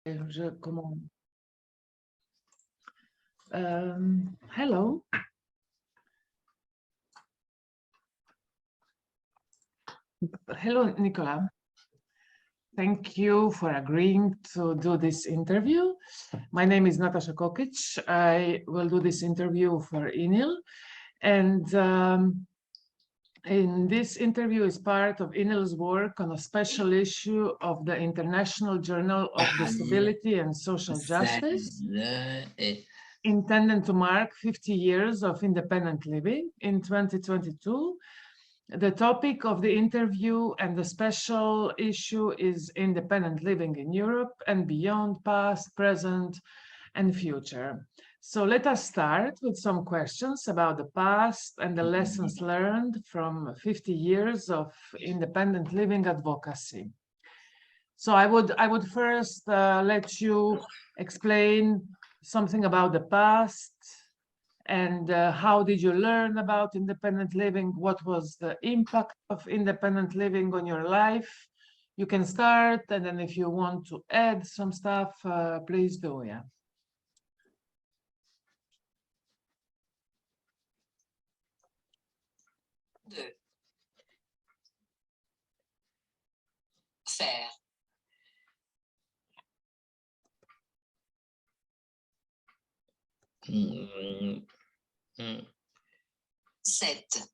Je commence. Hello. Hello, Nicolas. Thank you for agreeing to do this interview. My name is Natasa Kokic. I will do this interview for INIL. And in this interview is part of INIL's work on a special issue of the International Journal of Disability and Social Justice, intended to mark 50 years of independent living in 2022. The topic of the interview and the special issue is independent living in Europe and beyond, past, present, and future. So let us start with some questions about the past and the lessons learned from 50 years of independent living advocacy. So I would first let you explain something about the past, and how did you learn about independent living? What was the impact of independent living on your life? You can start, and then if you want to add some stuff, please do, yeah. Faire. Sept.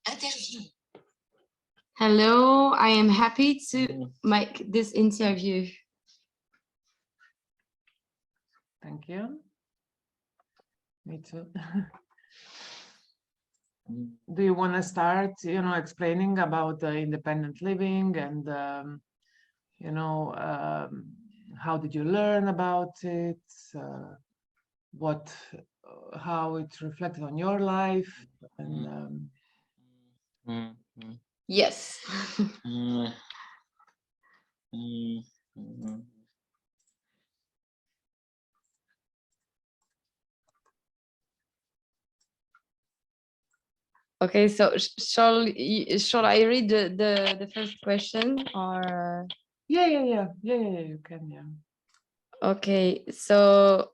Interview. Hello, I am happy to make this interview. Thank you. Me too. Do you want to start, explaining about the independent living and, how did you learn about it? How it reflected on your life? And, Yes. Okay, so shall I read the first question or? Yeah, you can, yeah. Okay, so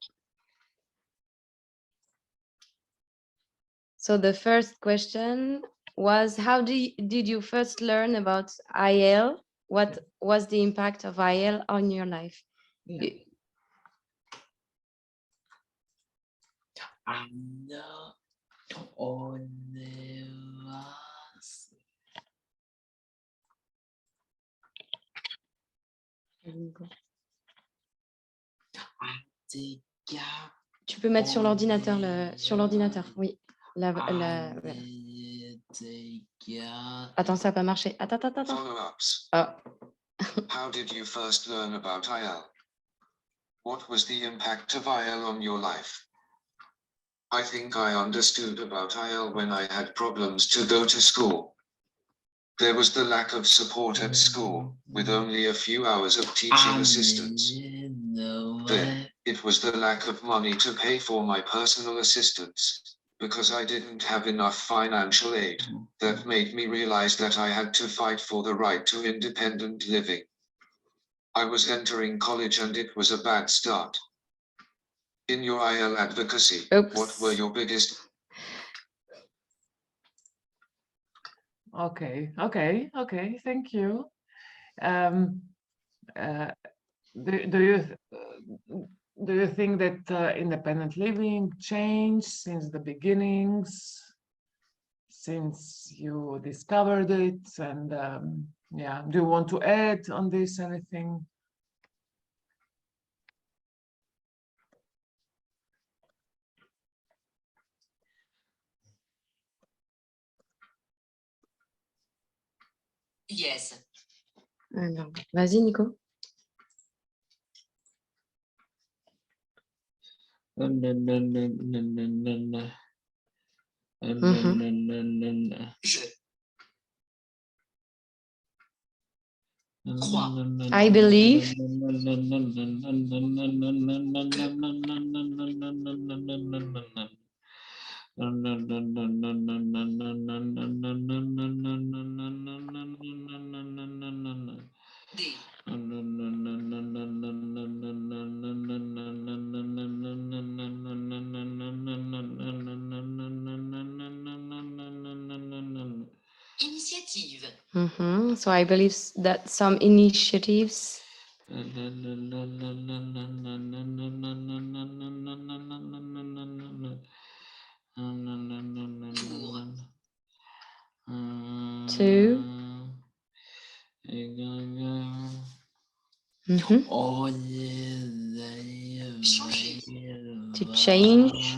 the first question was, how did you first learn about IL? What was the impact of IL on your life? Yeah. Tu peux mettre sur l'ordinateur, oui. Attends, ça n'a pas marché. Attends. Follow-ups. Oh. How did you first learn about IL? What was the impact of IL on your life? I think I understood about IL when I had problems to go to school. There was the lack of support at school, with only a few hours of teaching assistance. Then, it was the lack of money to pay for my personal assistance, because I didn't have enough financial aid, that made me realize that I had to fight for the right to independent living. I was entering college and it was a bad start. In your IL advocacy, what were your biggest? Okay, thank you. Do you think that independent living changed since the beginnings, since you discovered it? And yeah, do you want to add on this anything? Yes. Alors, vas-y, Nico. I believe. D. Initiative. So I believe that some initiatives to Changer. to change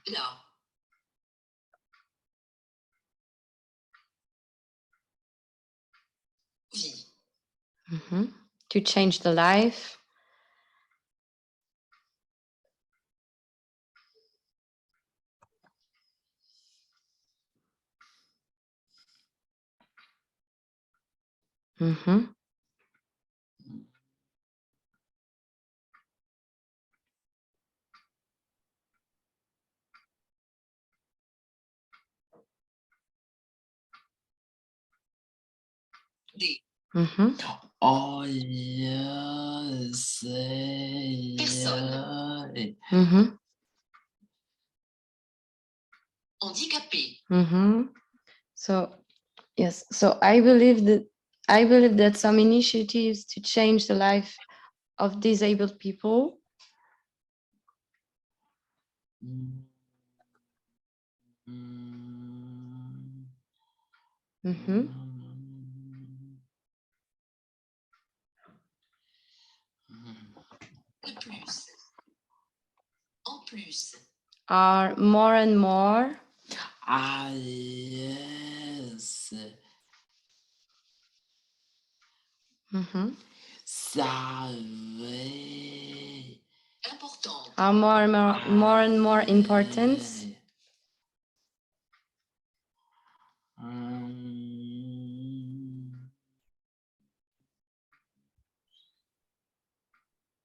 La. Vie. to change the life D. Oh yes. Personne. Handicapé. So yes, so I believe that some initiatives to change the life of disabled people De plus. En plus. are more and more Ah yes. Savez. Important. are more and more important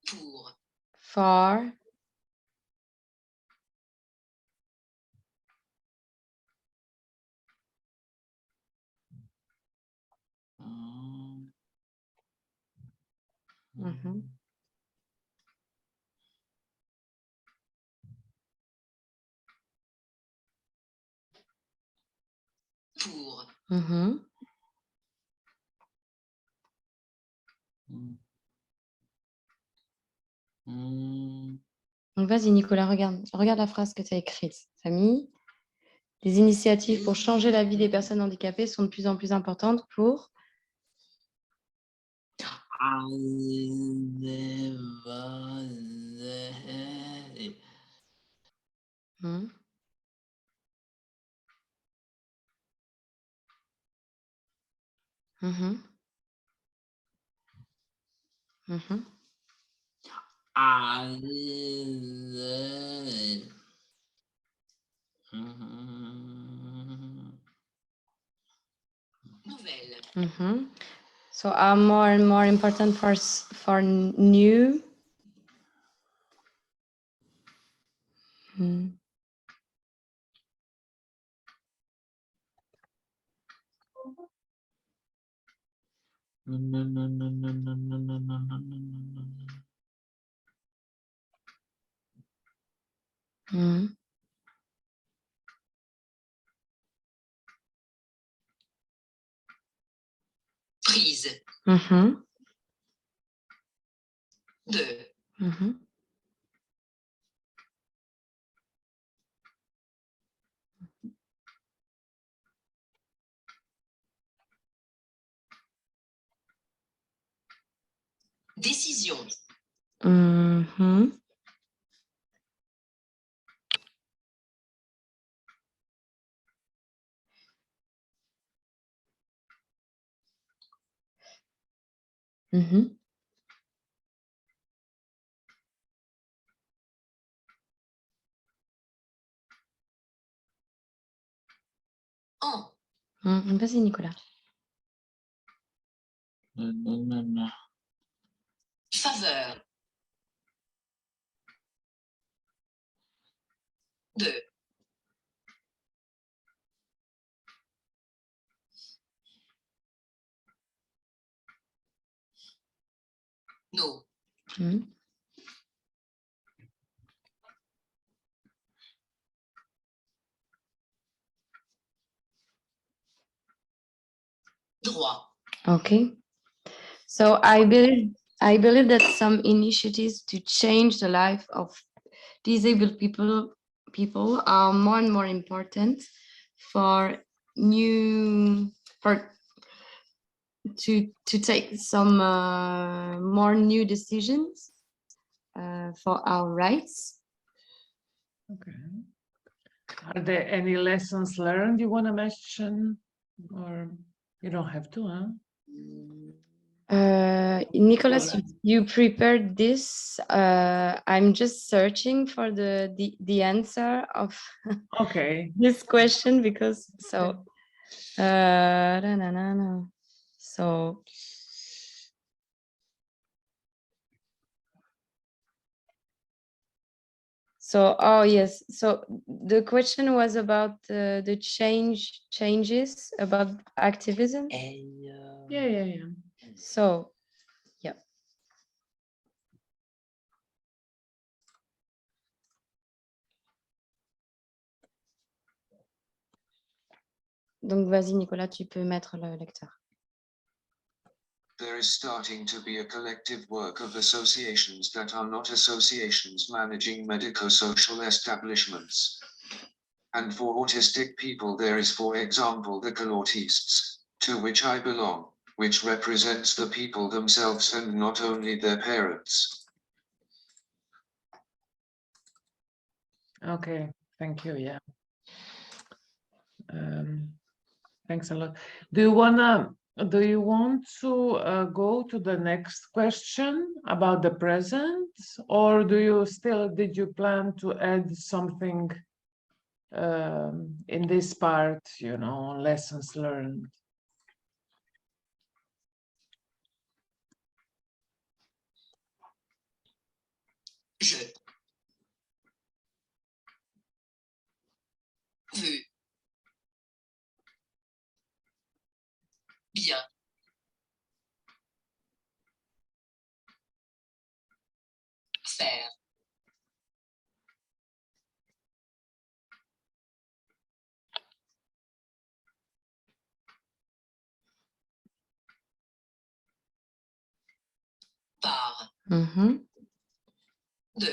Pour. for Pour. Donc vas-y Nicolas, regarde la phrase que tu as écrite. Famille, les initiatives pour changer la vie des personnes handicapées sont de plus en plus importantes pour Nouvelle. So are more and more important for new Prise. De. Décision. En. Vas-y Nicolas. Faveur. De. No. Mhm. Droit. Okay. So I believe that some initiatives to change the life of disabled people are more and more important for to take some more new decisions for our rights. Okay. Are there any lessons learned you want to mention? Or you don't have to, huh? Nicolas, you prepared this. I'm just searching for the answer of Okay. this question because so so oh yes, so the question was about the changes about activism. Yeah. So yeah. Donc vas-y Nicolas, tu peux mettre le lecteur. There is starting to be a collective work of associations that are not associations managing medico-social establishments. And for autistic people there is, for example, the CLE Autistes, to which I belong, which represents the people themselves and not only their parents. Okay, thank you. Yeah. Thanks a lot. Do you want to go to the next question about the present, or did you plan to add something in this part, lessons learned? Je. Veux. Bien. Faire. Par. Mhm. De.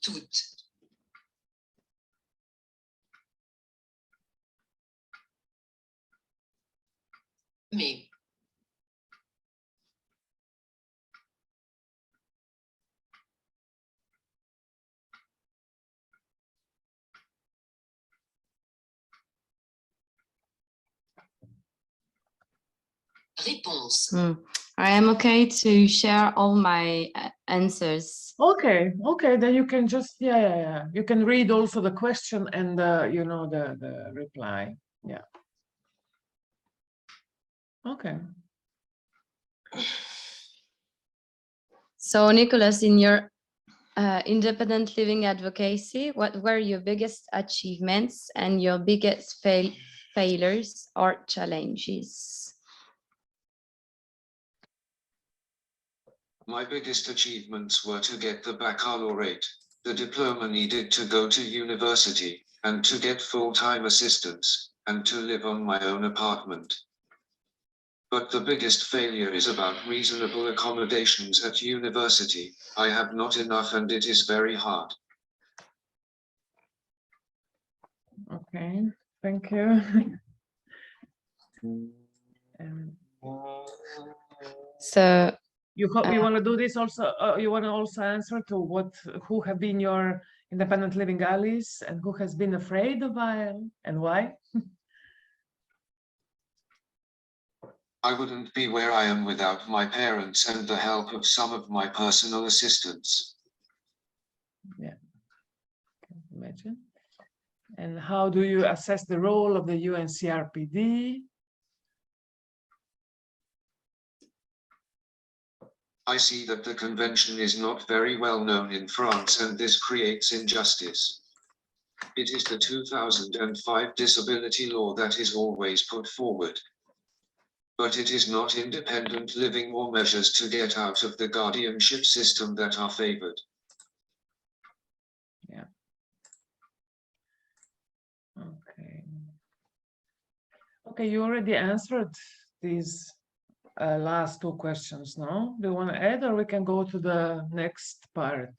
Toutes. Mais. Réponse. I am okay to share all my answers. Okay, then you can just you can read also the question and the reply. Yeah. Okay. So Nicolas, in your independent living advocacy, what were your biggest achievements and your biggest failures or challenges? My biggest achievements were to get the baccalaureate, the diploma needed to go to university, and to get full-time assistance, and to live on my own apartment. But the biggest failure is about reasonable accommodations at university. I have not enough and it is very hard. Okay, thank you. So you want to do this also? You want to also answer to who have been your independent living allies and who has been afraid of IL and why? I wouldn't be where I am without my parents and the help of some of my personal assistants. Yeah, can imagine. And how do you assess the role of the UNCRPD? I see that the convention is not very well known in France, and this creates injustice. It is the 2005 disability law that is always put forward. But it is not independent living or measures to get out of the guardianship system that are favored. Yeah. Okay. Okay, you already answered these last two questions, no? Do you want to add, or we can go to the next part?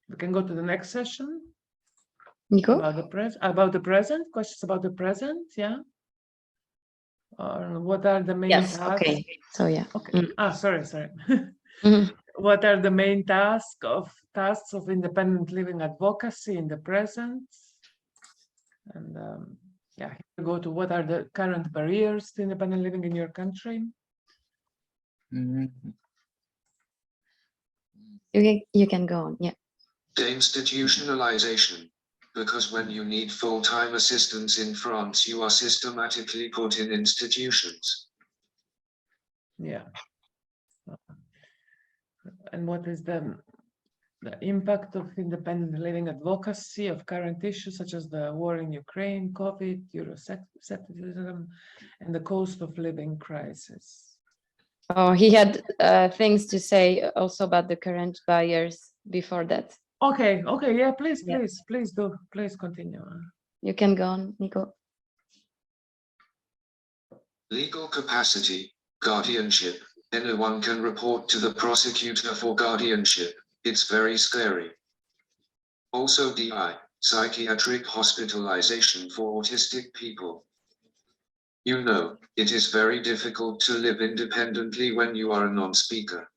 We can go to the next session. Nico? About the present, questions about the present, yeah? Or what are the main Yes, tasks? okay. So yeah. Okay. Sorry. Mhm. What are the main tasks of independent living advocacy in the present? And yeah, here we go to what are the current barriers to independent living in your country? You can go on, yeah. Deinstitutionalization. Because when you need full-time assistance in France, you are systematically put in institutions. Yeah. And what is the impact of independent living advocacy of current issues such as the war in Ukraine, COVID, Euroscepticism, and the cost of living crisis? Oh, he had things to say also about the current barriers before that. Okay, yeah, please continue. You can go on, Nico. Legal capacity, guardianship. Anyone can report to the prosecutor for guardianship. It's very scary. Also DI, psychiatric hospitalization for autistic people. You know, it is very difficult to live independently when you are a non-speaker.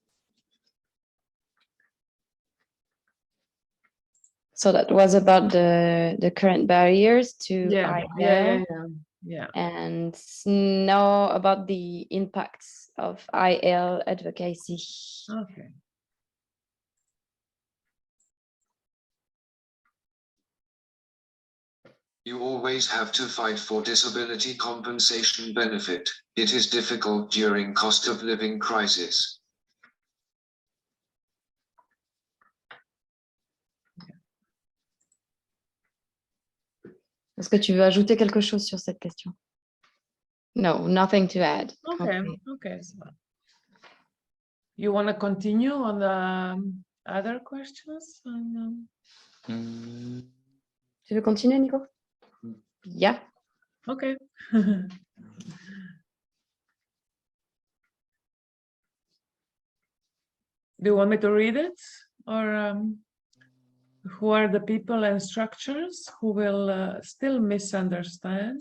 So that was about the current barriers to IL. Yeah. And now about the impacts of IL advocacy. Okay. You always have to fight for disability compensation benefit. It is difficult during cost of living crisis. Est-ce que tu veux ajouter quelque chose sur cette question? No, nothing to add. Okay. So you want to continue on the other questions? Tu veux continuer, Nico? Yeah. Okay. Do you want me to read it? Or who are the people and structures who will still misunderstand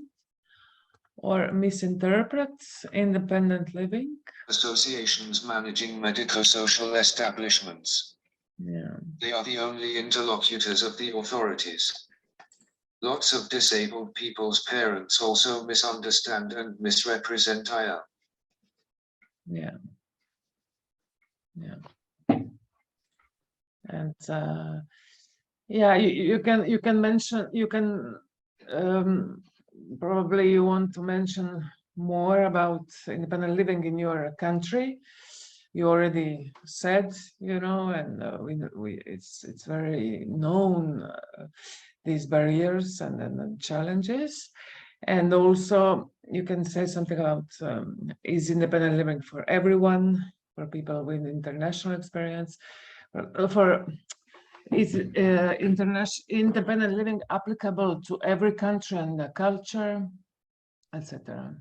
or misinterpret independent living? Associations managing medico-social establishments. Yeah. They are the only interlocutors of the authorities. Lots of disabled people's parents also misunderstand and misrepresent IL. Yeah. And yeah, you can mention, probably you want to mention more about independent living in your country. You already said, and it's very known, these barriers and challenges. And also you can say something about is independent living for everyone, for people with international experience, is independent living applicable to every country and culture, etc.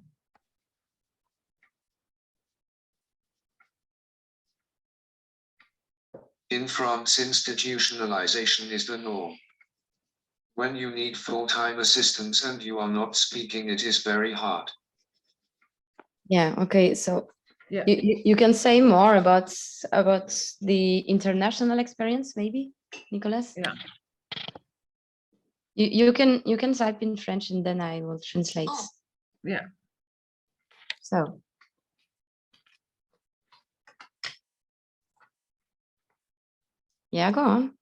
In France, institutionalization is the norm. When you need full-time assistance and you are not speaking, it is very hard. Yeah, okay, so yeah, you can say more about the international experience, maybe, Nicolas? Yeah. You can type in French and then I will translate. Oh. Yeah. So. Yeah, go on.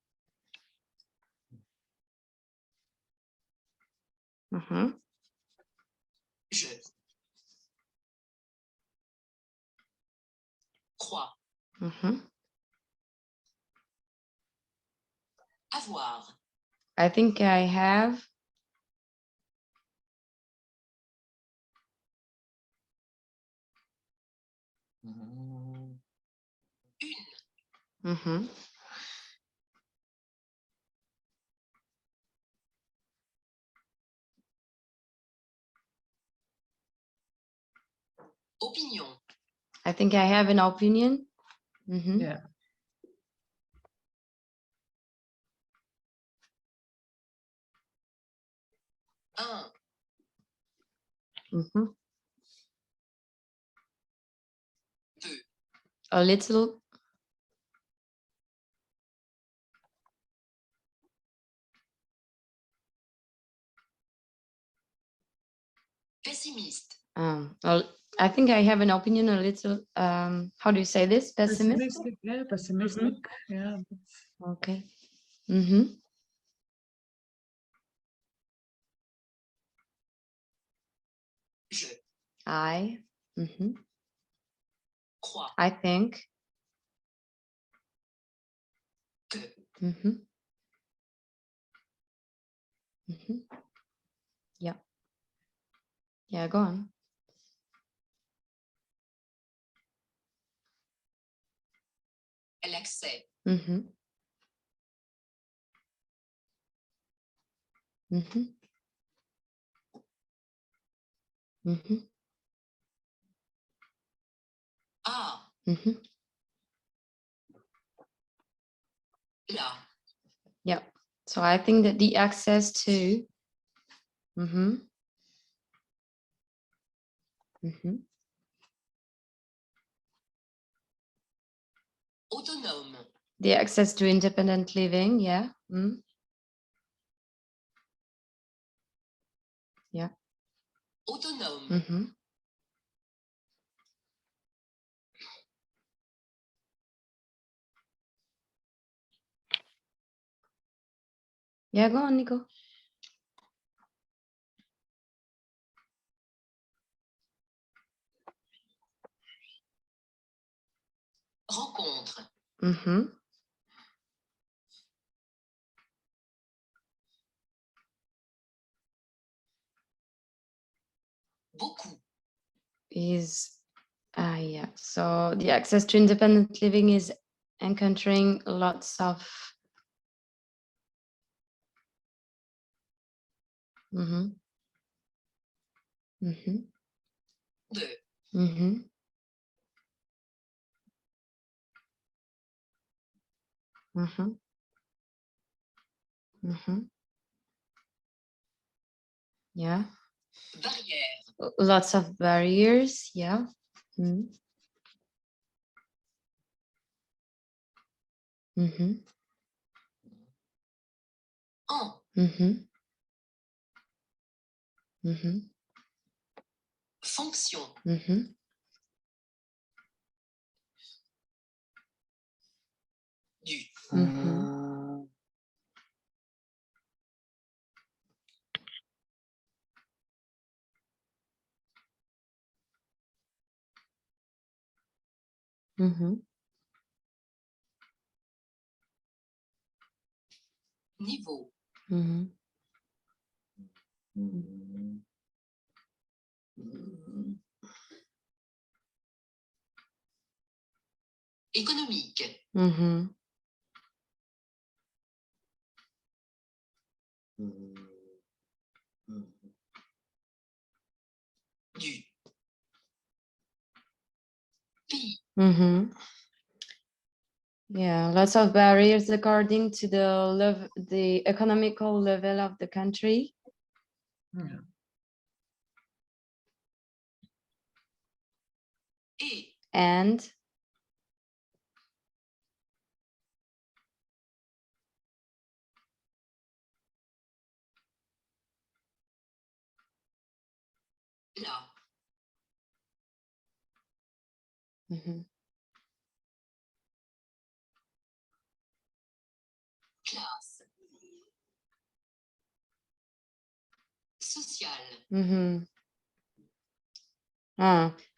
Je crois avoir I think I have. une opinion. I think I have an opinion. Yeah. Un peu A little. pessimiste. I think I have an opinion a little. How do you say this? Pessimist. Pessimistic. Yeah, pessimistic. Yeah. Okay. Je I. crois I think. que Yeah. Yeah, go on. l'accès à la Yeah. So I think that the access to. autonome. The access to independent living. Yeah. Yeah. Autonome. Yeah, go on, Nico. Rencontre. Beaucoup. Is yeah. So the access to independent living is encountering lots of. De Yeah. barrière. Lots of barriers. Yeah. En fonction. Du niveau. Économique. Du pays. Yeah, lots of barriers according to the economical level of the country. Yeah. Et And la classe, social,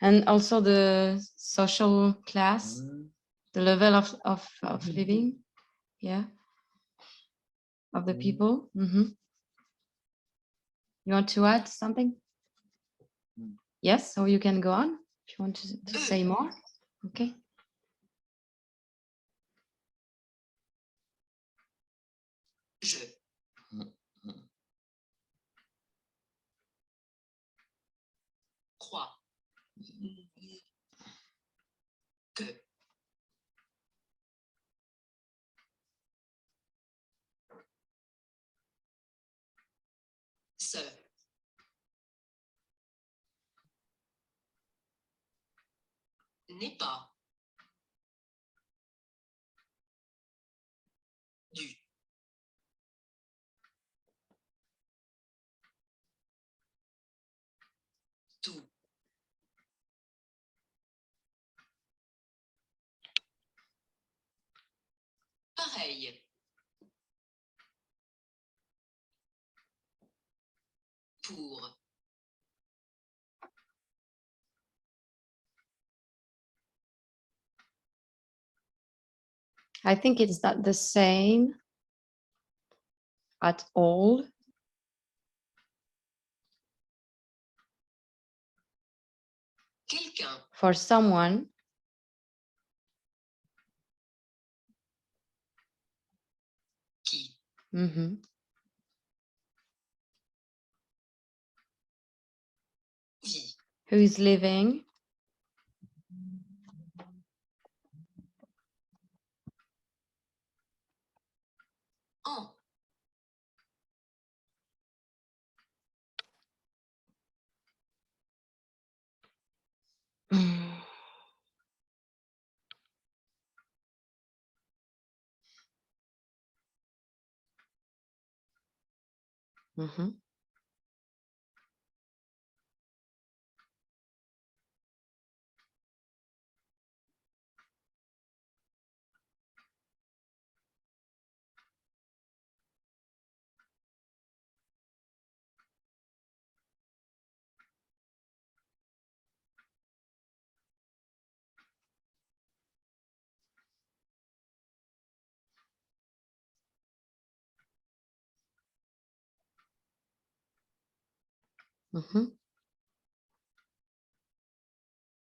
And also the social class, the level of living, yeah, of the people. You want to add something? Yes, so you can go on if you want to say more. Okay. je, crois, que, ce, n'est pas, du, tout, pareil, pour, I think it's not the same at all. quelqu'un, For someone, qui, mhm, vit, who is living, en, mhm, mhm.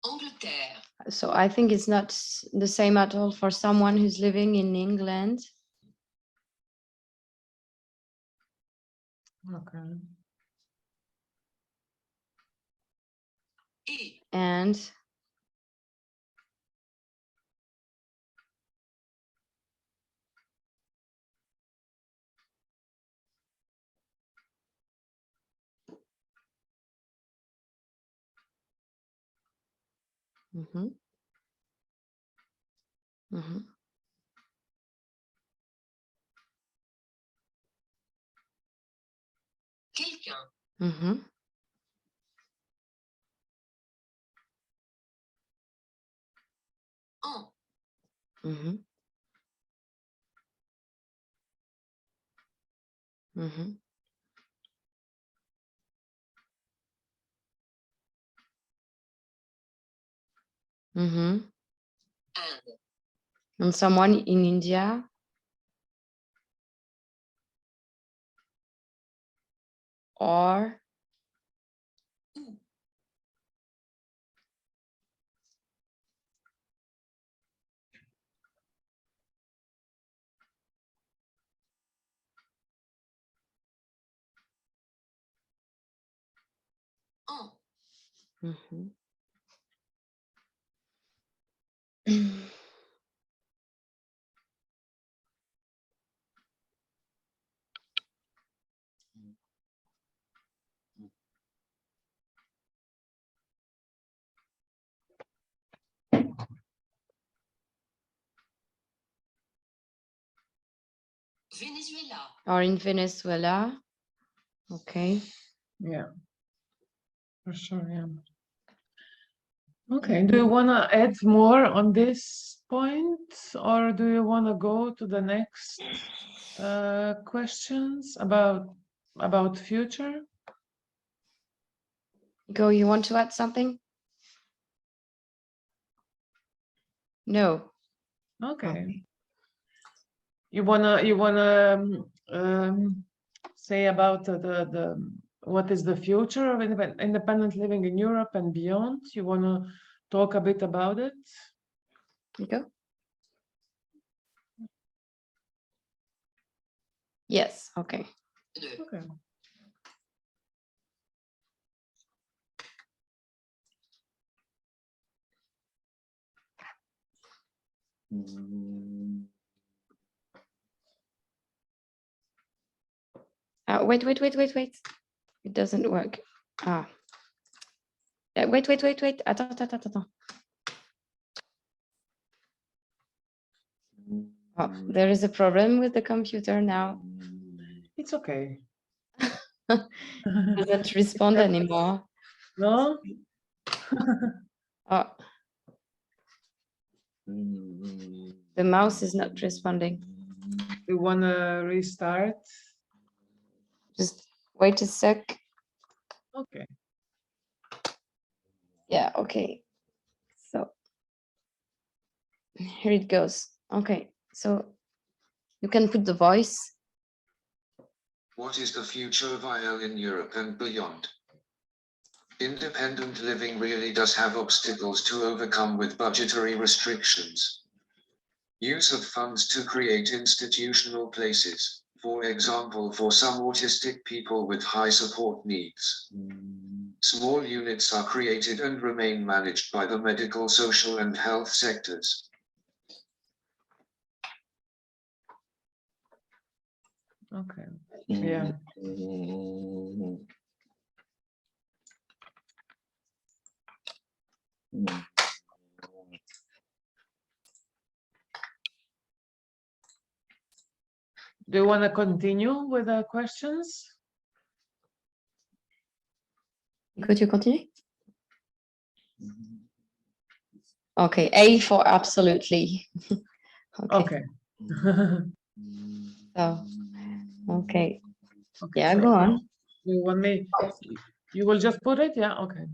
Angleterre, So I think it's not the same at all for someone who's living in England. Okay. et, And mhm, mhm, quelqu'un, mhm, en, mhm, mhm, mhm. Inde, And someone in India or où, en, mhm. Venezuela, Or in Venezuela. Okay. Yeah. For sure, yeah. Okay, do you want to add more on this point, or do you want to go to the next questions about future? Nico, you want to add something? No. Okay. You wanna say about the what is the future of independent living in Europe and beyond? You wanna talk a bit about it? Nico? Yes, okay. 2, Okay. Wait. It doesn't work. Wait. Attends. Oh, there is a problem with the computer now. It's okay. It doesn't respond anymore. No? Oh. The mouse is not responding. You wanna restart? Just wait a sec. Okay. Yeah, okay. So here it goes. Okay, so you can put the voice. What is the future of IL in Europe and beyond? Independent living really does have obstacles to overcome with budgetary restrictions. Use of funds to create institutional places, for example for some autistic people with high support needs. Small units are created and remain managed by the medical, social and health sectors. Okay. Yeah. Do you want to continue with the questions? Could you continue? Okay, A for absolutely. Okay. So, okay. Okay, Yeah, so go on. you want me? You will just put it? Yeah. Okay.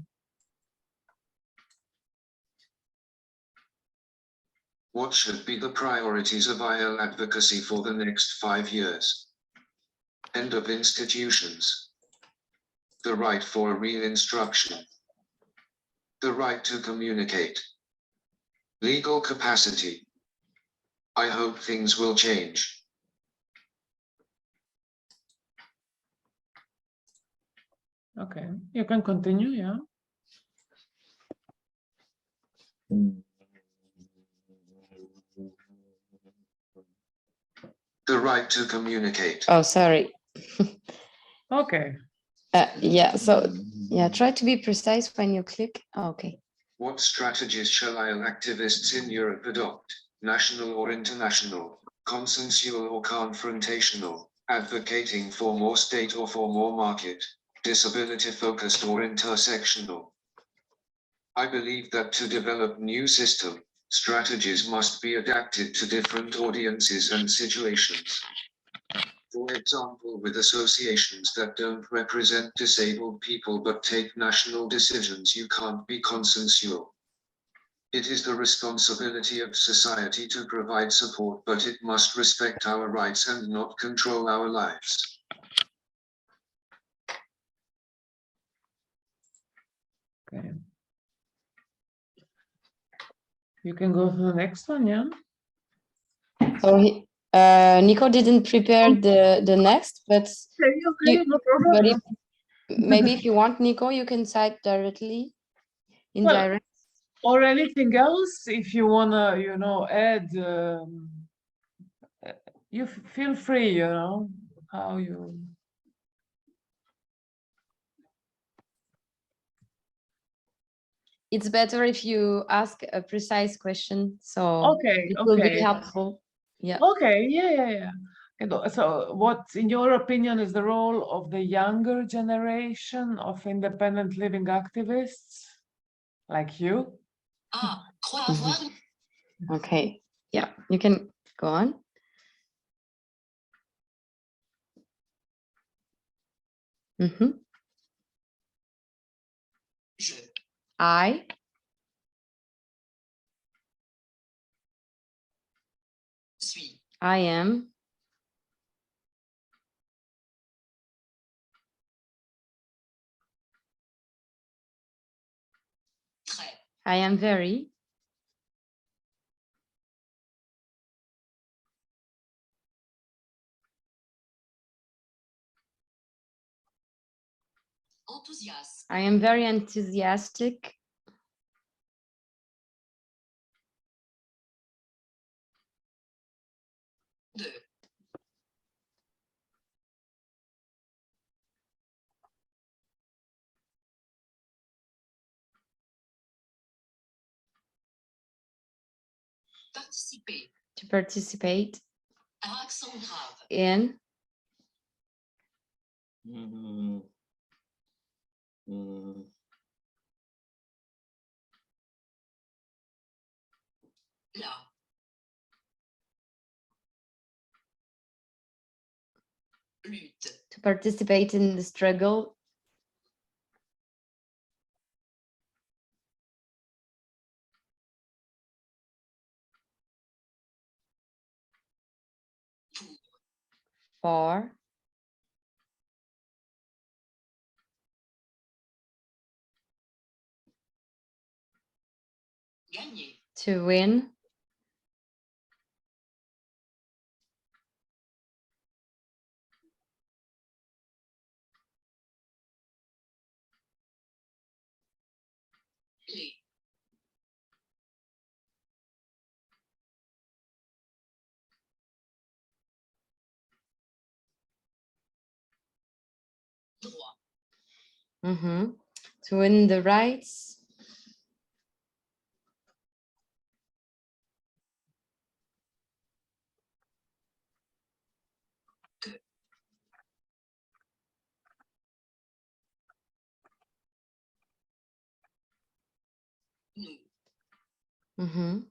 What should be the priorities of IL advocacy for the next 5 years? End of institutions. The right for real instruction. The right to communicate. Legal capacity. I hope things will change. Okay. You can continue. Yeah. The right to communicate. Oh, sorry. Okay. Yeah, so yeah, try to be precise when you click. Oh, okay. What strategies shall IL activists in Europe adopt? National or international? Consensual or confrontational? Advocating for more state or for more market? Disability focused or intersectional? I believe that to develop new system, strategies must be adapted to different audiences and situations. For example, with associations that don't represent disabled people but take national decisions, you can't be consensual. It is the responsibility of society to provide support, but it must respect our rights and not control our lives. Okay. You can go to the next one. Yeah. So Nico didn't prepare the next, but Okay. No problem. maybe if you want, Nico, you can type directly in Well, direct. or anything else, if you wanna, add, you feel free, how you. It's better if you ask a precise question, so Okay, it will be okay. helpful. Yeah. Okay, yeah. So what, in your opinion, is the role of the younger generation of independent living activists like you? A. Croit avoir une... Okay, yeah, you can go on. Mhm. Je. I Suis. I am Très. I am very Enthousiaste. I am very enthusiastic De. Participer. to participate A accent grave. in Mm, mm, La. Lutte. to participate in the struggle Pour. for Gagner. to win Les. Droit. Mhm. To win the rights Que. Nous. Mhm.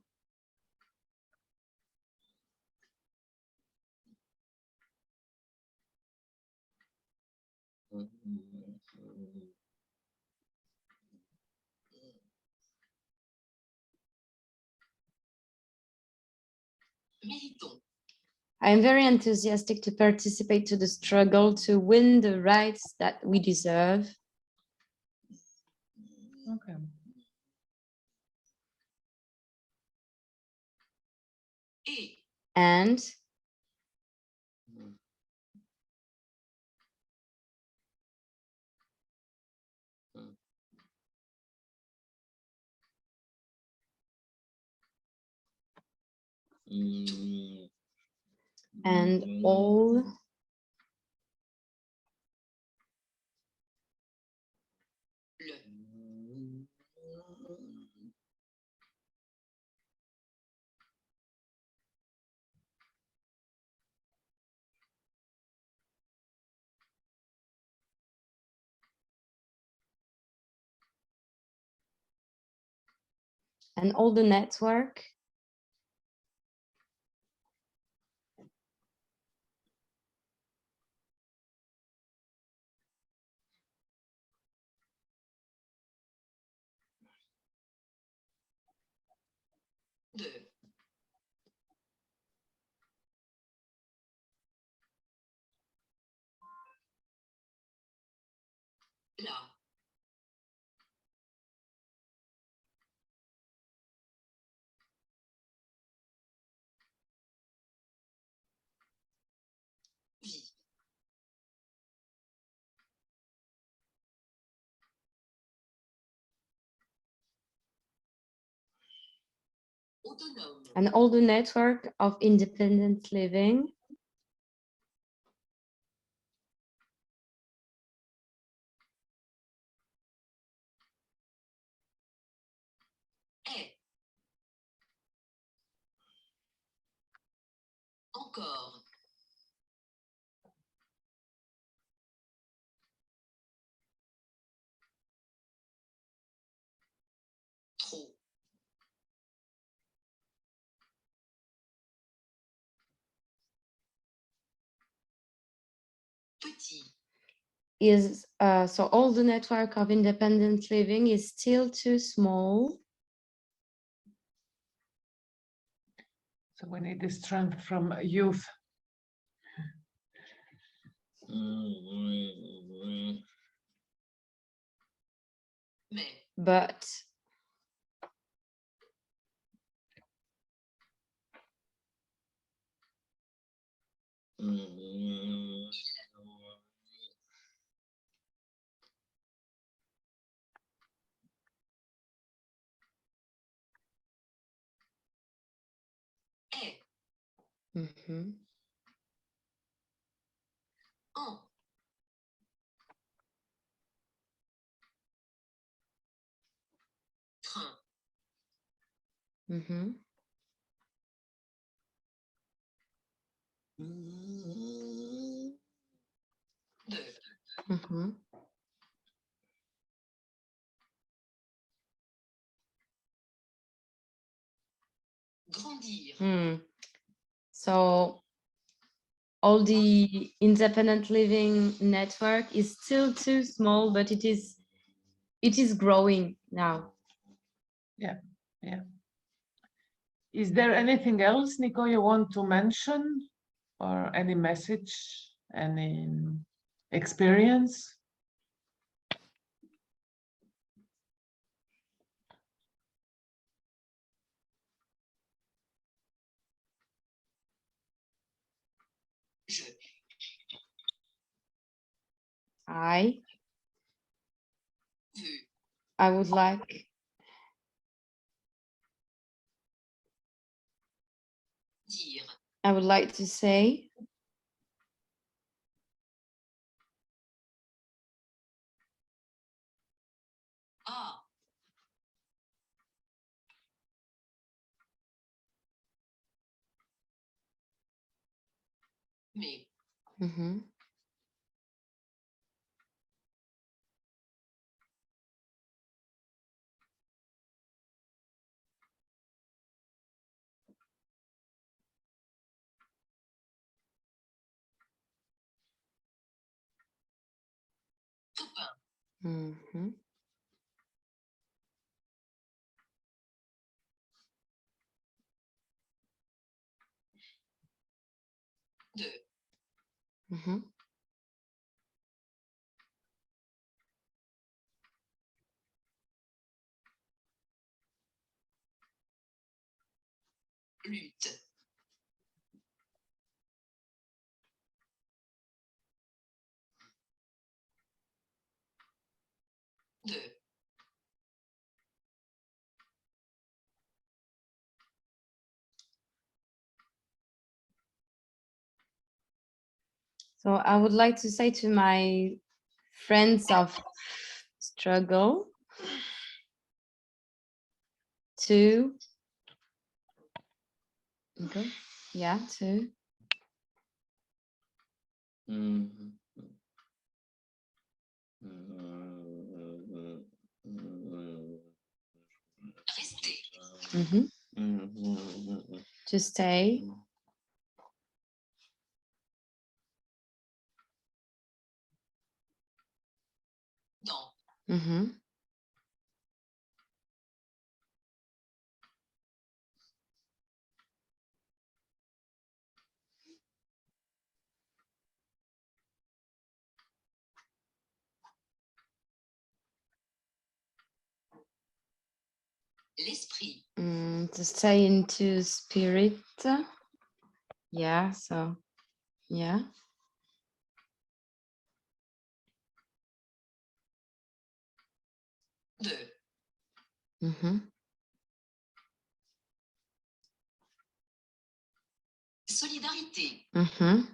mm, mm. Méritons. I am very enthusiastic to participate to the struggle to win the rights that we deserve Okay. Et. and Mm, and mm, all Le. mm, the network De. La. Vie. Autonome. and all the network of independent living Est. Encore. Trop. petit, is so all the network of independent living is still too small. So we need the strength from youth. mais, But est, mhm, en, train, mhm, de, mhm. grandir, So all the independent living network is still too small, but it is growing now. Yeah, yeah. Is there anything else, Nico, you want to mention? Or any message, any experience? je, I veux, would like dire, to say ah, mais, mhm, copain, mhm, de, mhm. lutte, de, So I would like to say to my friends of struggle to okay, yeah, to rester, to stay, dans, mhm, l'esprit, to stay into spirit. Yeah, so yeah. de, Mhm, solidarité, mhm,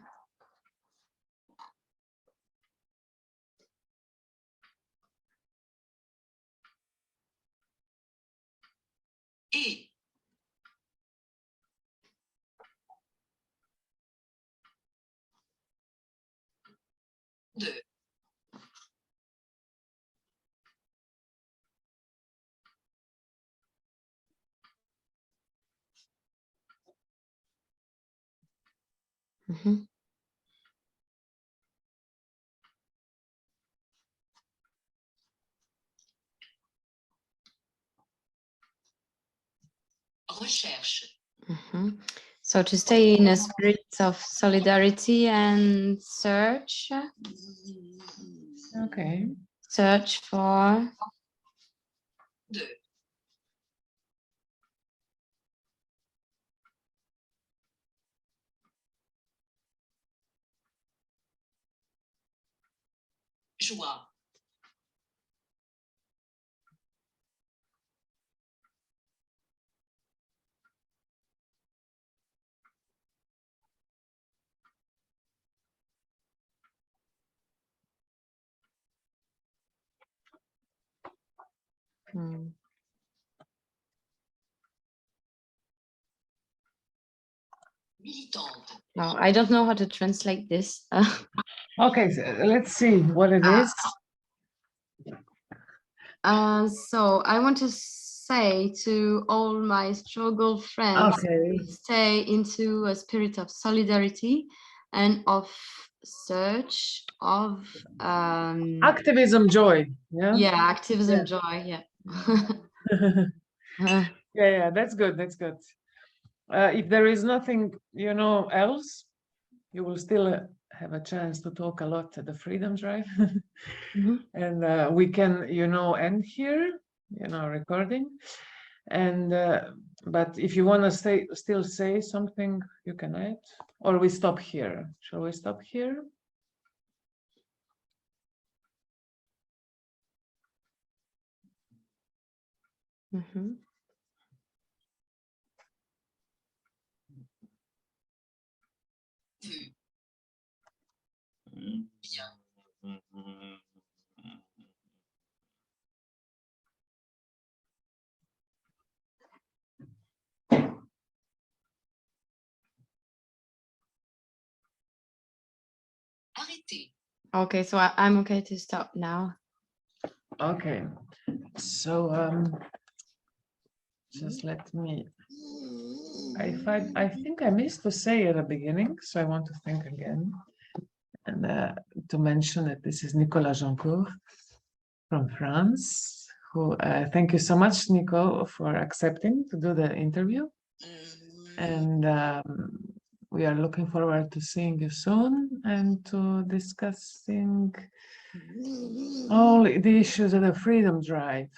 et, de, mhm. recherche, Mhm. So to stay in a spirit of solidarity and search Okay. for 2, joie, Hmm. militante, Wow, I don't know how to translate this. Okay, so let's see what it is. So I want to say to all my struggle friends, Okay. stay into a spirit of solidarity and of search of Activism joy. Yeah. yeah, activism Yeah. joy, yeah. Yeah, that's good. That's good. If there is nothing, else, you will still have a chance to talk a lot at the Freedom Drive. Mhm. And we can, end here, recording. And but if you want to still say something, you can add, or we stop here. Shall we stop here? Mhm. vue, bien, arrêter, Okay, so I'm okay to stop now. Okay. So just let me. I think I missed to say at the beginning, so I want to thank again, and to mention that this is Nicolas Joncour from France. Who thank you so much, Nico, for accepting to do the interview, and we are looking forward to seeing you soon and to discussing all the issues of the Freedom Drive.